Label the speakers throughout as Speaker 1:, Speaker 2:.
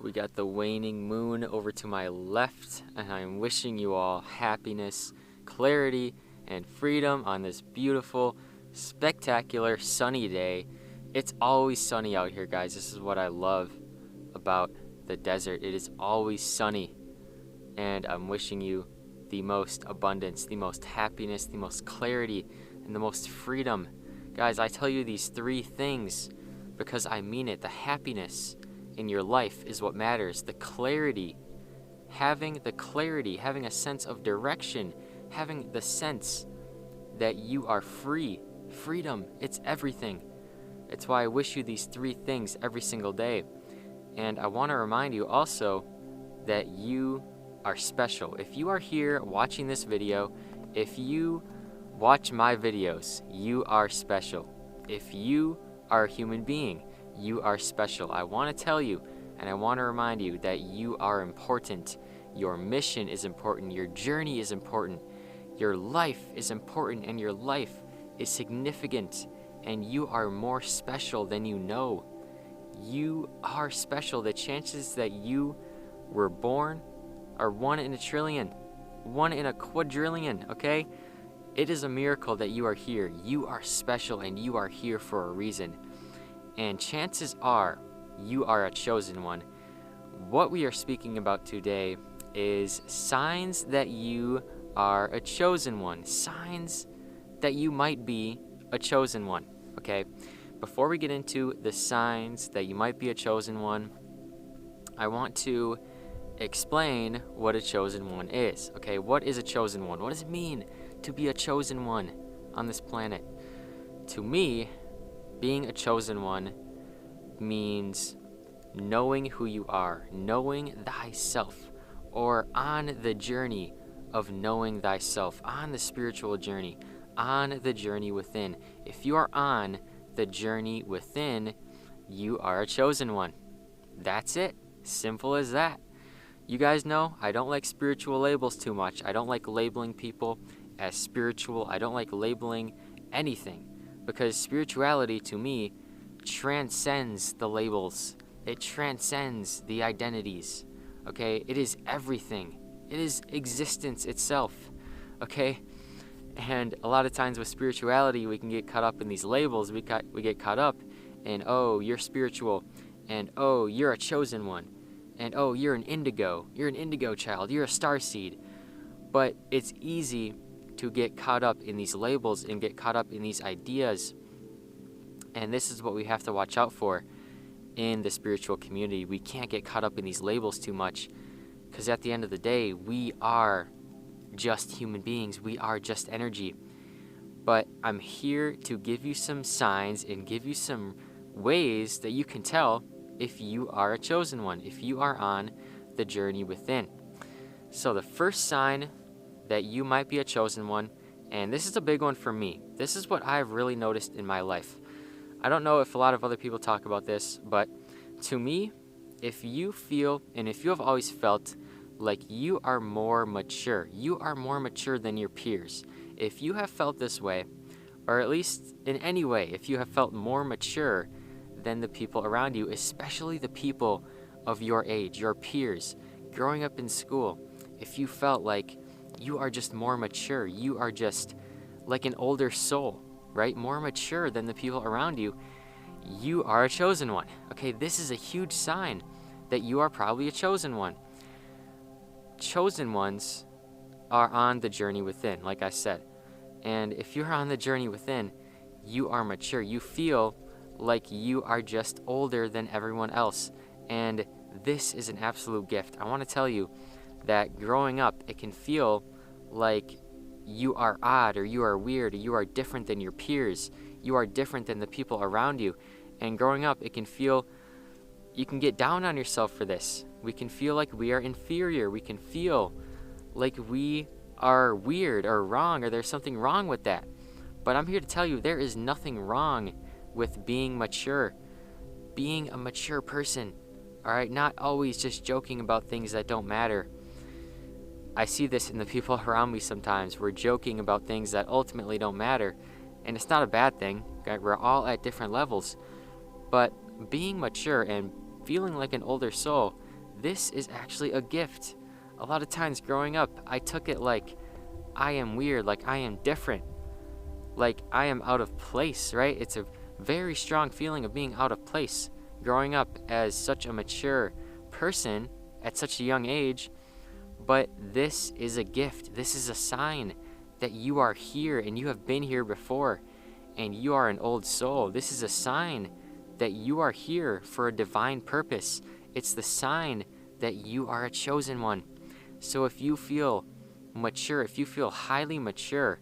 Speaker 1: We got the waning moon over to my left, and I'm wishing you all happiness, clarity, and freedom on this beautiful, spectacular, sunny day. It's always sunny out here, guys. This is what I love about the desert. It is always sunny, and I'm wishing you the most abundance, the most happiness, the most clarity, and the most freedom. Guys, I tell you these three things because I mean it. The happiness in your life is what matters. The clarity, having a sense of direction, having the sense that you are free. Freedom, it's everything. It's why I wish you these three things every single day. And I want to remind you also that you are special. If you are here watching this video, if you watch my videos, you are special. If you are a human being, you are special. I want to tell you and I want to remind you that you are important. Your mission is important. Your journey is important. Your life is important, and your life is significant, and you are more special than you know. You are special. The chances that you were born are 1 in a trillion, 1 in a quadrillion, okay? It is a miracle that you are here. You are special, and you are here for a reason. And chances are you are a chosen one. What we are speaking about today is signs that you are a chosen one. Signs that you might be a chosen one, okay? Before we get into the signs that you might be a chosen one, I want to explain what a chosen one is, okay? What is a chosen one? What does it mean to be a chosen one on this planet? To me, being a chosen one means knowing who you are, knowing thyself, or on the journey of knowing thyself, on the spiritual journey, on the journey within. If you are on the journey within, you are a chosen one. That's it. Simple as that. You guys know I don't like spiritual labels too much. I don't like labeling people as spiritual. I don't like labeling anything, because spirituality to me transcends the labels. It transcends the identities, okay? It is everything. It is existence itself, okay? And a lot of times with spirituality, we can get caught up in these labels. We get caught up in, oh, you're spiritual, and oh, you're a chosen one, and oh, you're an indigo child, you're a starseed. But it's easy to get caught up in these labels and get caught up in these ideas. And this is what we have to watch out for in the spiritual community. We can't get caught up in these labels too much, because at the end of the day, we are just human beings. We are just energy. But I'm here to give you some signs and give you some ways that you can tell if you are a chosen one, if you are on the journey within. So the first sign that you might be a chosen one, and this is a big one for me. This is what I've really noticed in my life. I don't know if a lot of other people talk about this, but to me, if you feel, and if you have always felt like you are more mature than your peers, if you have felt this way, or at least in any way, if you have felt more mature than the people around you, especially the people of your age, your peers, growing up in school, if you felt like you are just more mature, you are just like an older soul, right? More mature than the people around you, you are a chosen one. Okay, this is a huge sign that you are probably a chosen one. Chosen ones are on the journey within, like I said. And if you're on the journey within, you are mature. You feel like you are just older than everyone else. And this is an absolute gift. I want to tell you that growing up, it can feel like you are odd, or you are weird, or you are different than your peers. You are different than the people around you. And growing up, it can feel, you can get down on yourself for this. We can feel like we are inferior. We can feel like we are weird or wrong, or there's something wrong with that. But I'm here to tell you there is nothing wrong with being mature. Being a mature person, all right? Not always just joking about things that don't matter. I see this in the people around me sometimes. We're joking about things that ultimately don't matter, and it's not a bad thing. Okay? We're all at different levels. But being mature and feeling like an older soul, this is actually a gift. A lot of times growing up, I took it like I am weird, like I am different, like I am out of place, right? It's a very strong feeling of being out of place growing up as such a mature person at such a young age. But this is a gift. This is a sign that you are here and you have been here before and you are an old soul. This is a sign that you are here for a divine purpose. It's the sign that you are a chosen one. So if you feel mature, if you feel highly mature,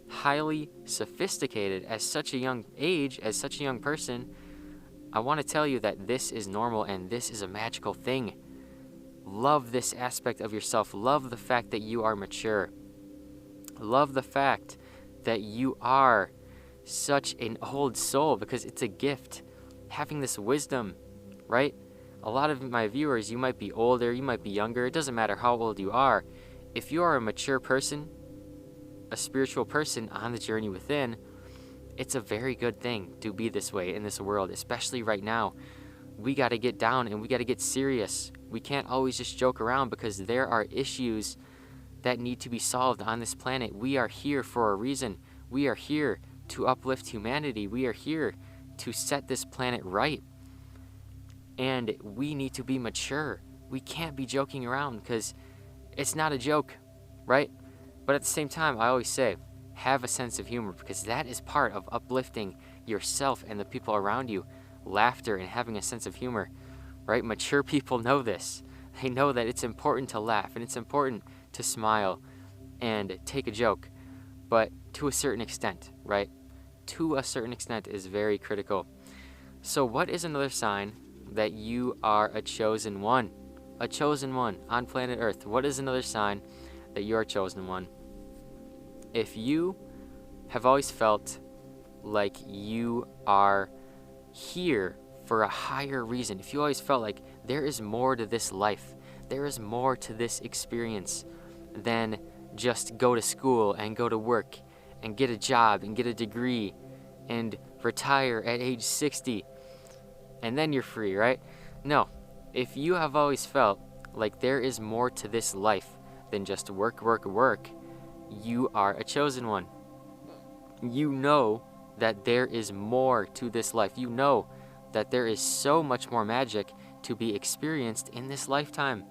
Speaker 1: highly sophisticated at such a young age, as such a young person, I want to tell you that this is normal and this is a magical thing. Love this aspect of yourself. Love the fact that you are mature. Love the fact that you are such an old soul, because it's a gift. Having this wisdom, right? A lot of my viewers, you might be older, you might be younger. It doesn't matter how old you are. If you are a mature person, a spiritual person on the journey within, it's a very good thing to be this way in this world, especially right now. We got to get down and we got to get serious. We can't always just joke around, because there are issues that need to be solved on this planet. We are here for a reason. We are here to uplift humanity. We are here to set this planet right. And we need to be mature. We can't be joking around, because it's not a joke, right? But at the same time, I always say, have a sense of humor, because that is part of uplifting yourself and the people around you. Laughter and having a sense of humor, right? Mature people know this. They know that it's important to laugh and it's important to smile and take a joke, but to a certain extent, right? To a certain extent is very critical. So what is another sign that you are a chosen one? A chosen one on planet Earth. What is another sign that you are a chosen one? If you have always felt like you are here for a higher reason, if you always felt like there is more to this life, there is more to this experience than just go to school and go to work and get a job and get a degree and retire at age 60 and then you're free, right? No. If you have always felt like there is more to this life than just work, work, work, you are a chosen one. You know that there is more to this life. You know that there is so much more magic to be experienced in this lifetime.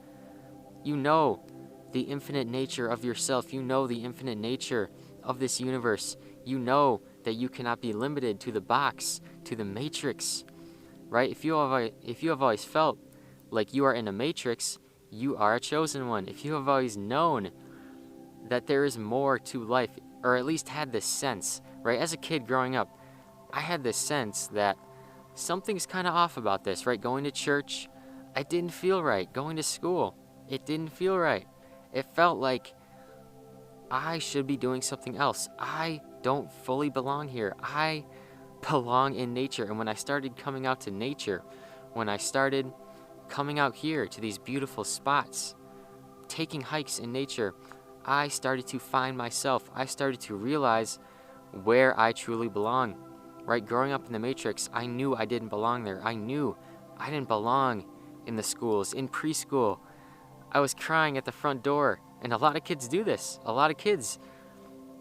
Speaker 1: You know the infinite nature of yourself. You know the infinite nature of this universe. You know that you cannot be limited to the box, to the matrix, right? If you have always felt like you are in a matrix, you are a chosen one. If you have always known that there is more to life, or at least had this sense, right? As a kid growing up, I had this sense that something's kind of off about this, right? Going to church, it didn't feel right. Going to school, it didn't feel right. It felt like I should be doing something else. I don't fully belong here. I belong in nature. And when I started coming out to nature, when I started coming out here to these beautiful spots, taking hikes in nature, I started to find myself. I started to realize where I truly belong, right? Growing up in the Matrix, I knew I didn't belong there. I knew I didn't belong in the schools. In preschool, I was crying at the front door. And a lot of kids do this. A lot of kids,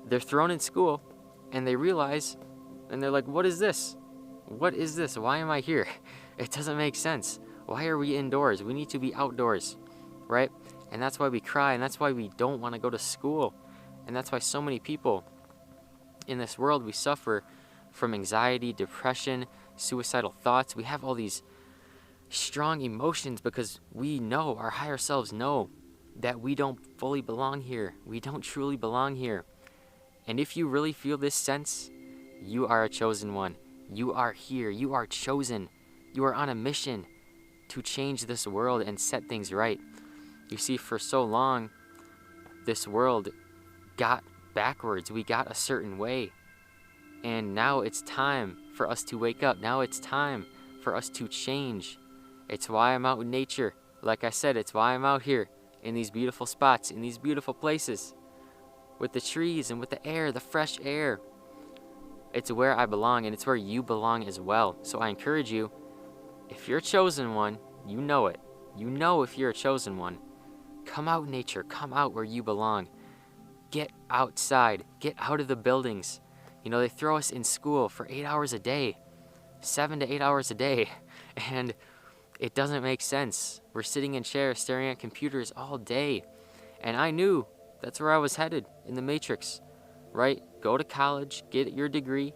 Speaker 1: they're thrown in school and they realize, and they're like, what is this? What is this? Why am I here? It doesn't make sense. Why are we indoors? We need to be outdoors, right? And that's why we cry, and that's why we don't want to go to school. And that's why so many people in this world, we suffer from anxiety, depression, suicidal thoughts. We have all these strong emotions because we know, our higher selves know, that we don't fully belong here. We don't truly belong here. And if you really feel this sense, you are a chosen one. You are here. You are chosen. You are on a mission to change this world and set things right. You see, for so long, this world got backwards. We got a certain way. And now it's time for us to wake up. Now it's time for us to change. It's why I'm out in nature. Like I said, it's why I'm out here in these beautiful spots, in these beautiful places, with the trees and with the air, the fresh air. It's where I belong, and it's where you belong as well. So I encourage you, if you're a chosen one, you know it. You know if you're a chosen one. Come out in nature. Come out where you belong. Get outside. Get out of the buildings. You know, they throw us in school for 8 hours a day, 7 to 8 hours a day, and it doesn't make sense. We're sitting in chairs staring at computers all day. And I knew that's where I was headed, in the matrix, right? Go to college, get your degree,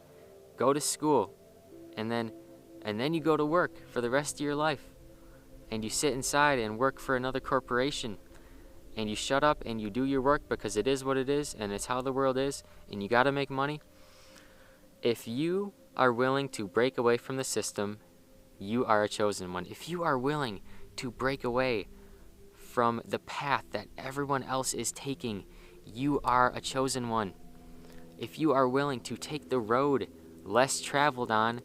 Speaker 1: go to school, and then you go to work for the rest of your life. And you sit inside and work for another corporation. And you shut up and you do your work because it is what it is and it's how the world is, and you got to make money. If you are willing to break away from the system, you are a chosen one. If you are willing to break away from the path that everyone else is taking, you are a chosen one. If you are willing to take the road less traveled on,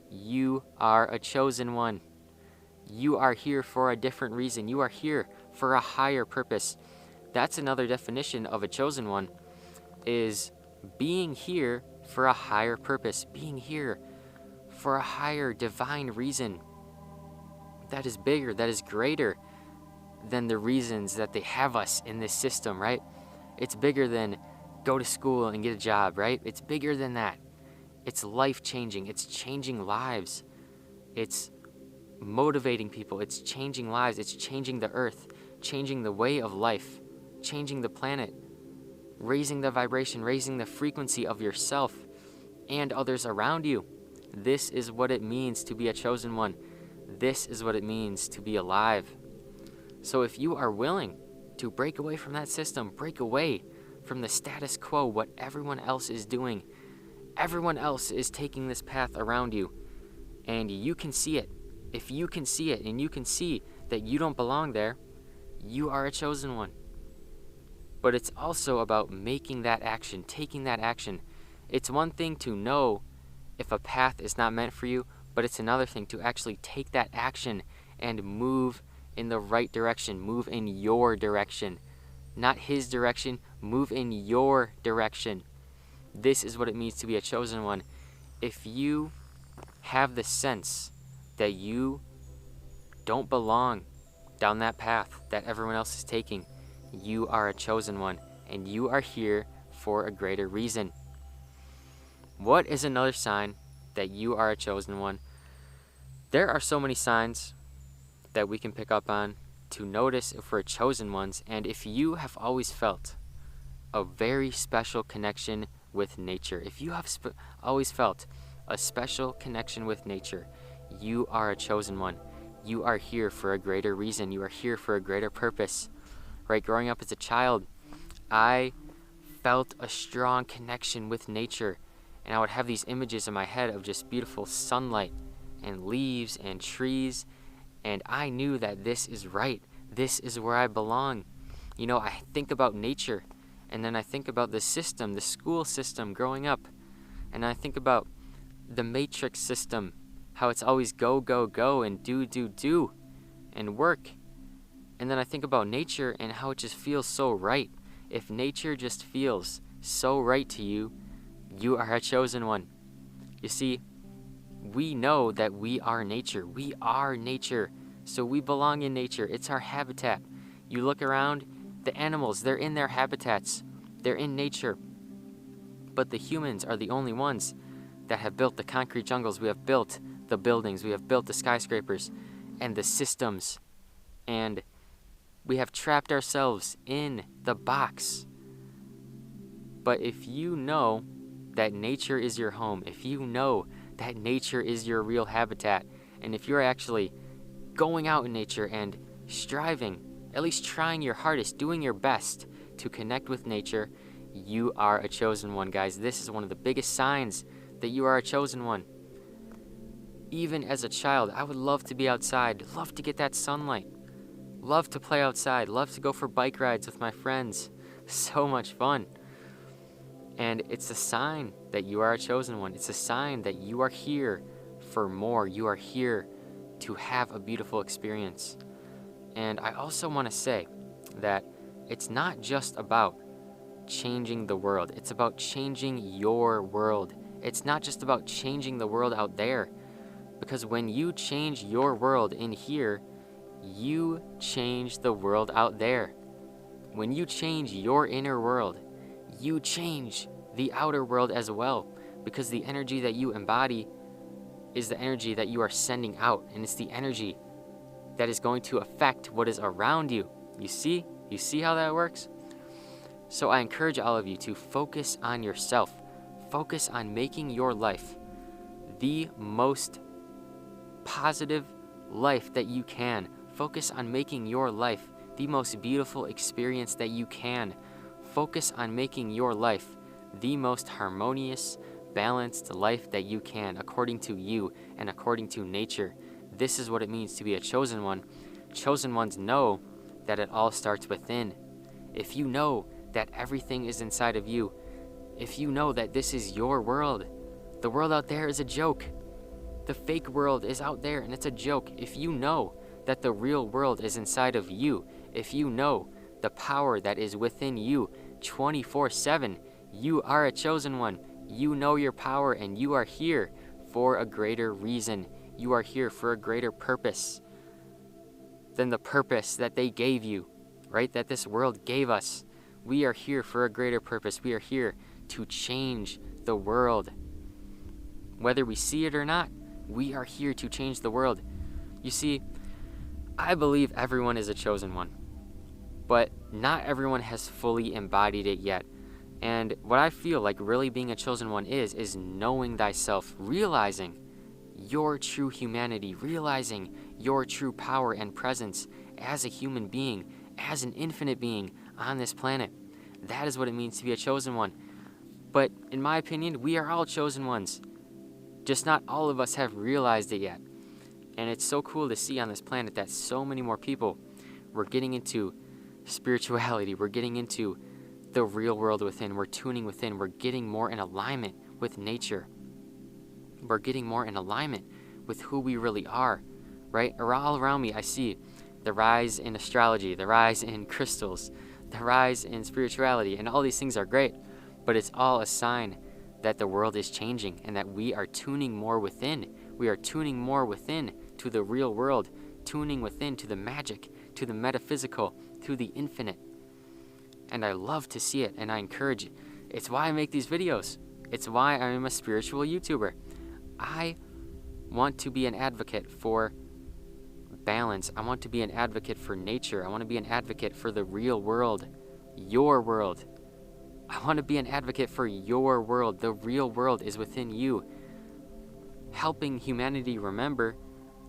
Speaker 1: you are a chosen one. You are here for a different reason. You are here for a higher purpose. That's another definition of a chosen one, is being here for a higher purpose, being here for a higher divine reason that is bigger, that is greater than the reasons that they have us in this system, right? It's bigger than go to school and get a job, right? It's bigger than that. It's life-changing. It's changing lives. It's motivating people. It's changing lives. It's changing the earth, changing the way of life, changing the planet, raising the vibration, raising the frequency of yourself and others around you. This is what it means to be a chosen one. This is what it means to be alive. So if you are willing to break away from that system, break away from the status quo, what everyone else is doing, everyone else is taking this path around you, and you can see it. If you can see it and you can see that you don't belong there, you are a chosen one. But it's also about making that action, taking that action. It's one thing to know if a path is not meant for you, but it's another thing to actually take that action and move in the right direction, move in your direction. Not his direction, move in your direction. This is what it means to be a chosen one. If you have the sense that you don't belong down that path that everyone else is taking, you are a chosen one, and you are here for a greater reason. What is another sign that you are a chosen one? There are so many signs that we can pick up on to notice if we're chosen ones, and if you have always felt a very special connection with nature, if you have always felt a special connection with nature, you are a chosen one. You are here for a greater reason. You are here for a greater purpose. Right? Growing up as a child, I felt a strong connection with nature, and I would have these images in my head of just beautiful sunlight and leaves and trees, and I knew that this is right. This is where I belong. You know, I think about nature, and then I think about the system, the school system growing up, and I think about the matrix system, how it's always go, go, go, and do, and work. And then I think about nature and how it just feels so right. If nature just feels so right to you, you are a chosen one. You see, we know that we are nature. We are nature. So we belong in nature. It's our habitat. You look around, the animals, they're in their habitats. They're in nature. But the humans are the only ones that have built the concrete jungles. We have built the buildings. We have built the skyscrapers and the systems. And we have trapped ourselves in the box. But if you know that nature is your home, if you know that nature is your real habitat, and if you're actually going out in nature and striving, at least trying your hardest, doing your best to connect with nature, you are a chosen one, guys. This is one of the biggest signs that you are a chosen one. Even as a child, I would love to be outside, love to get that sunlight, love to play outside, love to go for bike rides with my friends. So much fun. And it's a sign that you are a chosen one. It's a sign that you are here for more. You are here to have a beautiful experience. And I also want to say that it's not just about changing the world. It's about changing your world. It's not just about changing the world out there. Because when you change your world in here, you change the world out there. When you change your inner world, you change the outer world as well, because the energy that you embody is the energy that you are sending out, and it's the energy that is going to affect what is around you. You see? You see how that works? So I encourage all of you to focus on yourself. Focus on making your life the most positive life that you can. Focus on making your life the most beautiful experience that you can. Focus on making your life the most harmonious, balanced life that you can, according to you and according to nature. This is what it means to be a chosen one. Chosen ones know that it all starts within. If you know that everything is inside of you, if you know that this is your world, the world out there is a joke. The fake world is out there and it's a joke. If you know that the real world is inside of you, if you know the power that is within you 24/7, you are a chosen one. You know your power and you are here for a greater reason. You are here for a greater purpose than the purpose that they gave you, right? That this world gave us. We are here for a greater purpose. We are here to change the world. Whether we see it or not, we are here to change the world. You see, I believe everyone is a chosen one, but not everyone has fully embodied it yet. And what I feel like really being a chosen one is knowing thyself, realizing your true humanity, realizing your true power and presence as a human being, as an infinite being on this planet. That is what it means to be a chosen one. But in my opinion, we are all chosen ones. Just not all of us have realized it yet. And it's so cool to see on this planet that so many more people were getting into spirituality. We're getting into the real world within. We're tuning within. We're getting more in alignment with nature. We're getting more in alignment with who we really are, right? All around me, I see the rise in astrology, the rise in crystals, the rise in spirituality, and all these things are great, but it's all a sign that the world is changing and that we are tuning more within. We are tuning more within to the real world, tuning within to the magic, to the metaphysical, to the infinite. And I love to see it, and I encourage it. It's why I make these videos. It's why I am a spiritual YouTuber. I want to be an advocate for balance. I want to be an advocate for nature. I want to be an advocate for the real world, your world. I want to be an advocate for your world. The real world is within you. Helping humanity remember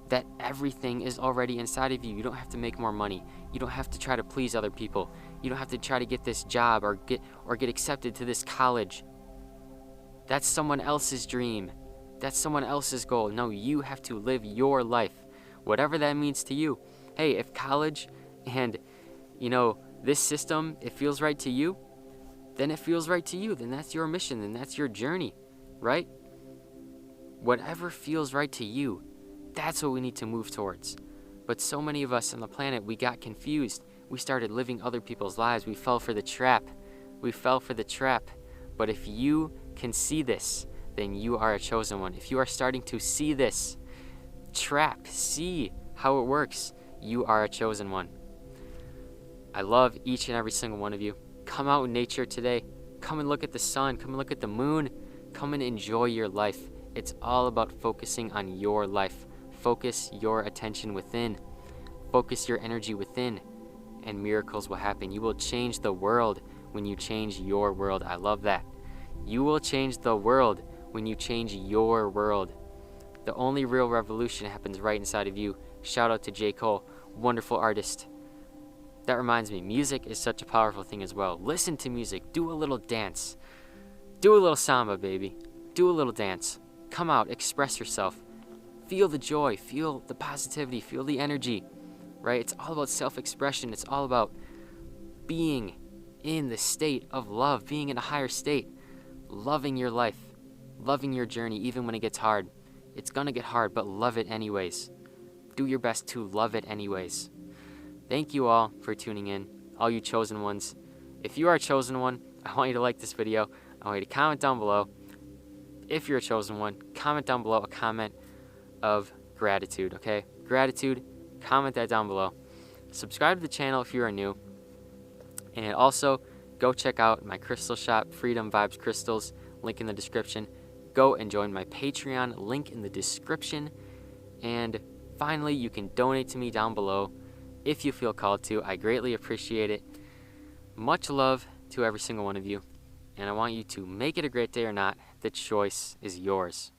Speaker 1: that everything is already inside of you. You don't have to make more money. You don't have to try to please other people. You don't have to try to get this job or get accepted to this college. That's someone else's dream. That's someone else's goal. No, you have to live your life, whatever that means to you. Hey, if college and, this system, it feels right to you, then it feels right to you. Then that's your mission. Then that's your journey, right? Whatever feels right to you, that's what we need to move towards. But so many of us on the planet, we got confused. We started living other people's lives. We fell for the trap. But if you can see this, then you are a chosen one. If you are starting to see this trap, see how it works, you are a chosen one. I love each and every single one of you. Come out in nature today. Come and look at the sun. Come and look at the moon. Come and enjoy your life. It's all about focusing on your life. Focus your attention within. Focus your energy within, and miracles will happen. You will change the world when you change your world. I love that. You will change the world when you change your world. The only real revolution happens right inside of you. Shout out to J. Cole, wonderful artist. That reminds me, music is such a powerful thing as well. Listen to music. Do a little dance. Do a little samba, baby. Do a little dance. Come out, express yourself. Feel the joy, feel the positivity, feel the energy, right? It's all about self-expression. It's all about being in the state of love, being in a higher state, loving your life, loving your journey, even when it gets hard. It's gonna get hard, but love it anyways. Do your best to love it anyways. Thank you all for tuning in, all you chosen ones. If you are a chosen one, I want you to like this video. I want you to comment down below. If you're a chosen one, comment down below a comment of gratitude, okay? Gratitude, comment that down below. Subscribe to the channel if you are new. And also, go check out my crystal shop, Freedom Vibes Crystals, link in the description. Go and join my Patreon, link in the description. And finally, you can donate to me down below if you feel called to. I greatly appreciate it. Much love to every single one of you. And I want you to make it a great day or not. The choice is yours.